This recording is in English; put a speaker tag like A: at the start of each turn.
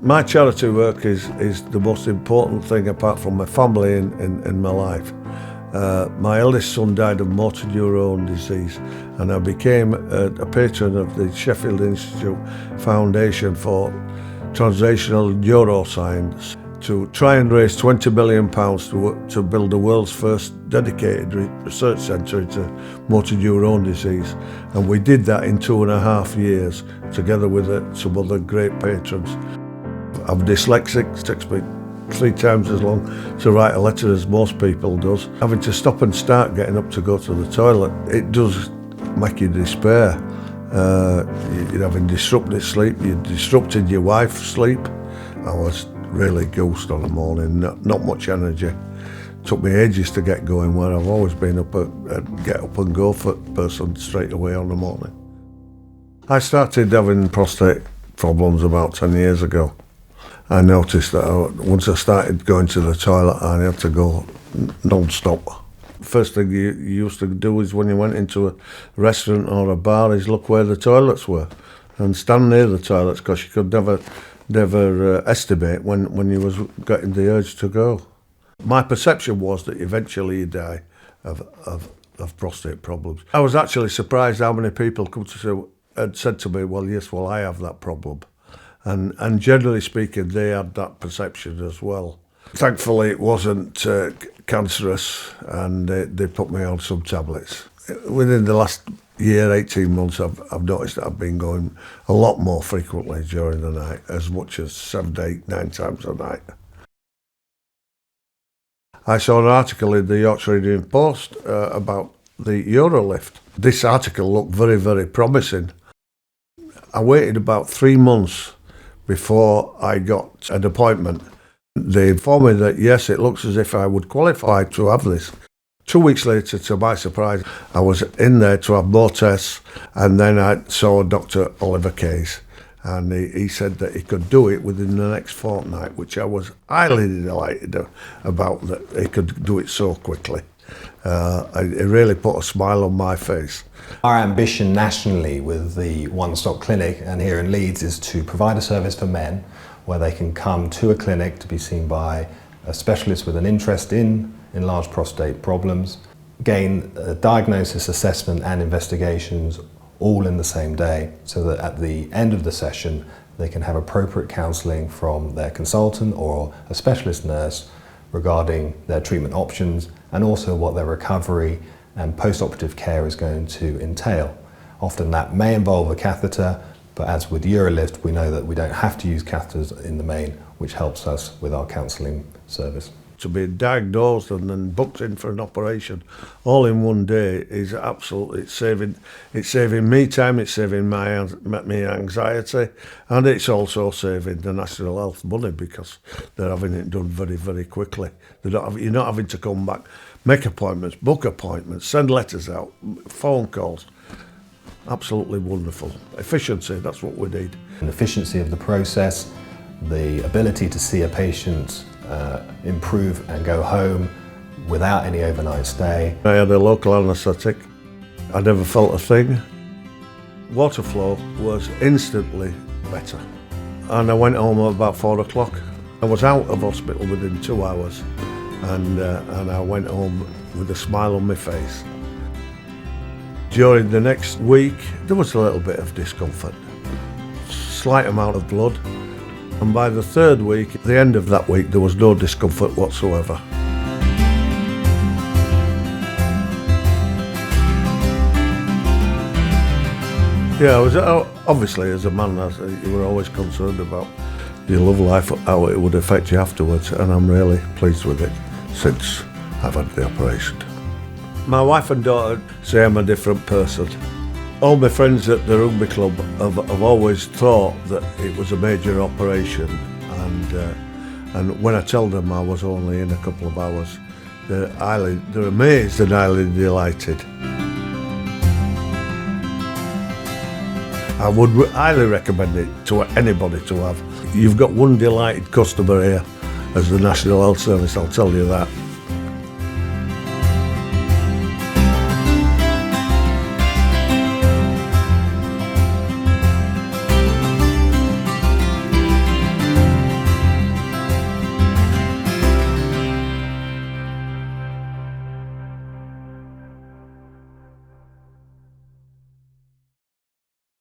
A: My charity work is the most important thing apart from my family in my life. My eldest son died of motor neurone disease, and I became a patron of the Sheffield Institute Foundation for Translational Neuroscience to try and raise £20 million to build the world's first dedicated research centre into motor neurone disease. And we did that in 2.5 years, together with some other great patrons. I'm dyslexic, it takes me 3 times as long to write a letter as most people does. Having to stop and start getting up to go to the toilet, it does make you despair. You're having disrupted sleep, you're disrupting your wife's sleep. I was really ghost on the morning, not much energy. Took me ages to get going, where I've always been a get up and go for person straight away on the morning. I started having prostate problems about 10 years ago. I noticed that once I started going to the toilet, I had to go non-stop. First thing you used to do is when you went into a restaurant or a bar is look where the toilets were and stand near the toilets, because you could never estimate when you was getting the urge to go. My perception was that eventually you die of prostate problems. I was actually surprised how many people had said to me, well, I have that problem. And generally speaking, they had that perception as well. Thankfully, it wasn't cancerous, and they put me on some tablets. Within the last year, 18 months, I've noticed that I've been going a lot more frequently during the night, as much as 7, 8, 9 times a night. I saw an article in the Yorkshire Evening Post about the UroLift. This article looked very, very promising. I waited about 3 months before I got an appointment. They informed me that yes, it looks as if I would qualify to have this. 2 weeks later, to my surprise, I was in there to have more tests, and then I saw Dr. Oliver Case, and he said that he could do it within the next fortnight, which I was highly delighted about, that he could do it so quickly. It really put a smile on my face.
B: Our ambition nationally with the One Stop Clinic and here in Leeds is to provide a service for men where they can come to a clinic to be seen by a specialist with an interest in enlarged prostate problems, gain a diagnosis, assessment and investigations all in the same day, so that at the end of the session they can have appropriate counselling from their consultant or a specialist nurse regarding their treatment options and also what their recovery and post-operative care is going to entail. Often that may involve a catheter, but as with UroLift, we know that we don't have to use catheters in the main, which helps us with our counselling service.
A: To be diagnosed and then booked in for an operation all in one day is absolutely, it's saving me time, it's saving me anxiety, and it's also saving the National Health money, because they're having it done very, very quickly. You're not having to come back, make appointments, book appointments, send letters out, phone calls. Absolutely wonderful. Efficiency, that's what we need.
B: An efficiency of the process, the ability to see a patient improve and go home without any overnight stay.
A: I had a local anaesthetic. I never felt a thing. Water flow was instantly better. And I went home at about 4 o'clock. I was out of hospital within 2 hours, and I went home with a smile on my face. During the next week, there was a little bit of discomfort, slight amount of blood. And by the 3rd week, at the end of that week, there was no discomfort whatsoever. Yeah, I was obviously, as a man, you were always concerned about your love life, how it would affect you afterwards, and I'm really pleased with it since I've had the operation. My wife and daughter say I'm a different person. All my friends at the rugby club have always thought that it was a major operation, and when I tell them I was only in a couple of hours, they're amazed and highly delighted. I would highly recommend it to anybody to have. You've got one delighted customer here as the National Health Service, I'll tell you that.